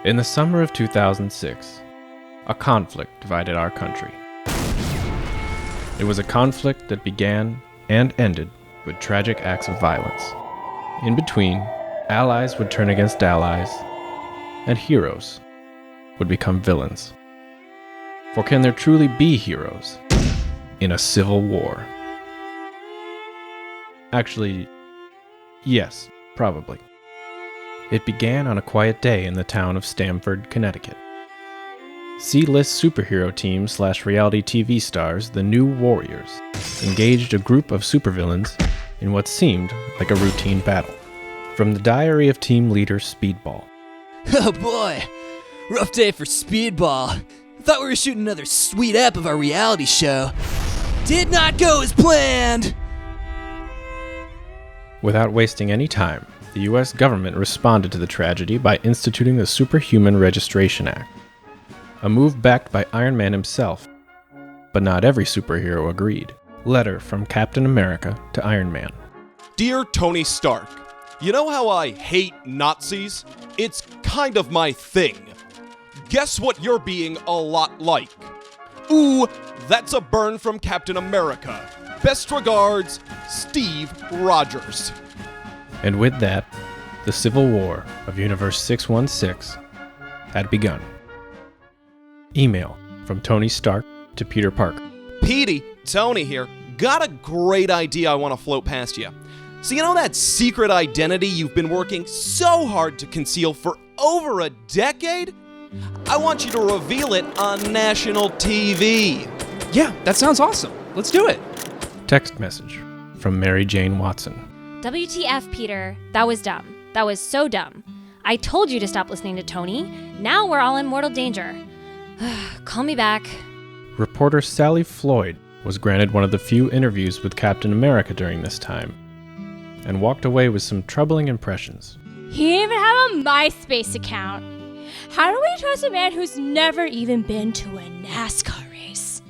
In the summer of 2006, a conflict divided our country. It was a conflict that began and ended with tragic acts of violence. In between, allies would turn against allies, and heroes would become villains. For can there truly be heroes in a civil war? Actually, yes, probably. It began on a quiet day in the town of Stamford, Connecticut. C-list superhero team / reality TV stars, the New Warriors, engaged a group of supervillains in what seemed like a routine battle. From the diary of team leader Speedball. Oh boy, rough day for Speedball. I thought we were shooting another sweet ep of our reality show. Did not go as planned! Without wasting any time, the U.S. government responded to the tragedy by instituting the Superhuman Registration Act, a move backed by Iron Man himself. But not every superhero agreed. Letter from Captain America to Iron Man. Dear Tony Stark, you know how I hate Nazis? It's kind of my thing. Guess what you're being a lot like? Ooh, that's a burn from Captain America. Best regards, Steve Rogers. And with that, the Civil War of Universe 616 had begun. Email from Tony Stark to Peter Parker. Petey, Tony here. Got a great idea I want to float past you. So you know that secret identity you've been working so hard to conceal for over a decade? I want you to reveal it on national TV. Yeah, that sounds awesome. Let's do it. Text message from Mary Jane Watson. WTF, Peter. That was dumb. That was so dumb. I told you to stop listening to Tony. Now we're all in mortal danger. Call me back. Reporter Sally Floyd was granted one of the few interviews with Captain America during this time, and walked away with some troubling impressions. He didn't even have a MySpace account. How do we trust a man who's never even been to a NASCAR race?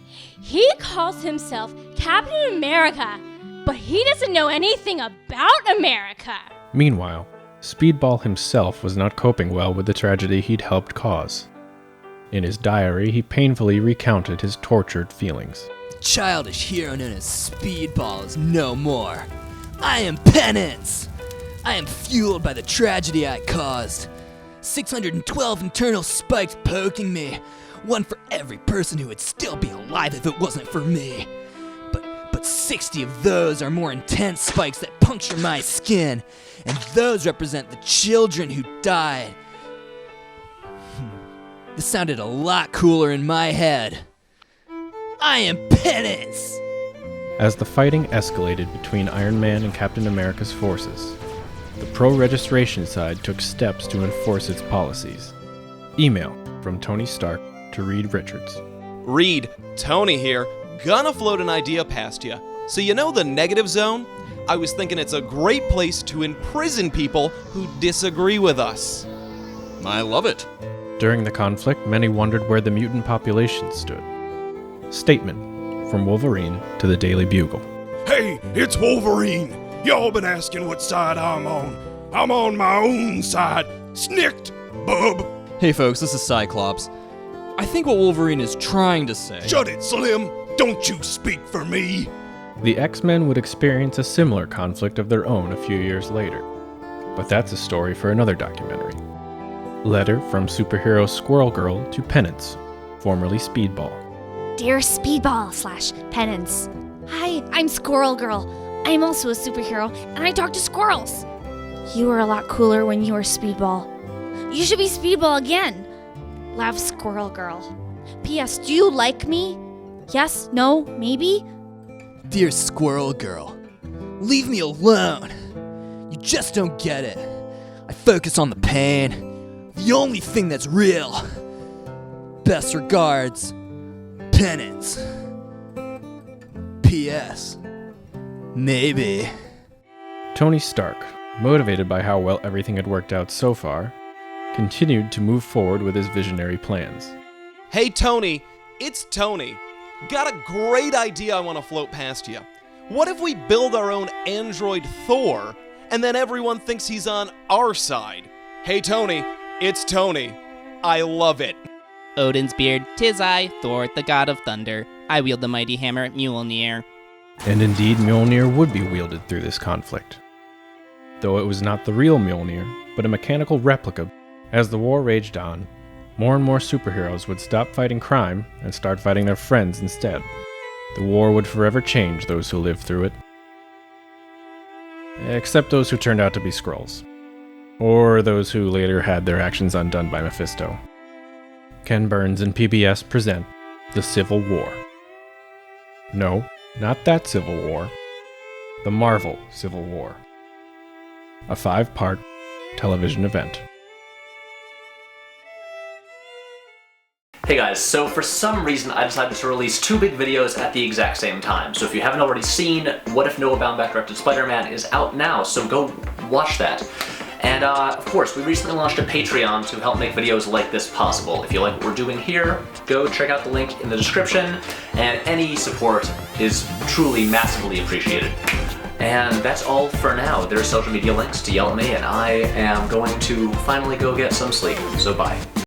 He calls himself Captain America, but he doesn't know anything about America. Meanwhile, Speedball himself was not coping well with the tragedy he'd helped cause. In his diary, he painfully recounted his tortured feelings. The childish hero known as Speedball is no more. I am penance! I am fueled by the tragedy I caused. 612 internal spikes poking me. One for every person who would still be alive if it wasn't for me. But 60 of those are more intense spikes that puncture my skin, and those represent the children who died. This sounded a lot cooler in my head. I am penance! As the fighting escalated between Iron Man and Captain America's forces, the pro-registration side took steps to enforce its policies. Email from Tony Stark to Reed Richards. Reed, Tony here. Gonna float an idea past you. So you know the negative zone? I was thinking it's a great place to imprison people who disagree with us. I love it. During the conflict, many wondered where the mutant population stood. Statement from Wolverine to the Daily Bugle. Hey, it's Wolverine. Y'all been asking what side I'm on. I'm on my own side. Snicked, bub. Hey folks, this is Cyclops. I think what Wolverine is trying to say... Shut it, Slim. Don't you speak for me. The X-Men would experience a similar conflict of their own a few years later. But that's a story for another documentary. Letter from superhero Squirrel Girl to Penance, formerly Speedball. Dear Speedball / Penance. Hi, I'm Squirrel Girl. I'm also a superhero, and I talk to squirrels. You were a lot cooler when you were Speedball. You should be Speedball again. Love, Squirrel Girl. P.S. Do you like me? Yes? No? Maybe? Dear Squirrel Girl, leave me alone. You just don't get it. I focus on the pain, the only thing that's real. Best regards, Penance. P.S. Maybe. Tony Stark, motivated by how well everything had worked out so far, continued to move forward with his visionary plans. Hey Tony, it's Tony. Got a great idea I want to float past you. What if we build our own android Thor, and then everyone thinks he's on our side? Hey Tony, it's Tony. I love it. Odin's beard, 'tis I, Thor, the god of thunder. I wield the mighty hammer, Mjolnir. And indeed, Mjolnir would be wielded through this conflict. Though it was not the real Mjolnir, but a mechanical replica. As the war raged on, more and more superheroes would stop fighting crime and start fighting their friends instead. The war would forever change those who lived through it. Except those who turned out to be Skrulls. Or those who later had their actions undone by Mephisto. Ken Burns and PBS present The Civil War. No, not that Civil War. The Marvel Civil War. A 5-part television event. Hey guys, so for some reason I decided to release 2 big videos at the exact same time. So if you haven't already seen What If Noah Baumbach Directed Spider-Man is out now, so go watch that. And of course, we recently launched a Patreon to help make videos like this possible. If you like what we're doing here, go check out the link in the description, and any support is truly massively appreciated. And that's all for now. There's social media links to yell at me, and I am going to finally go get some sleep, so bye.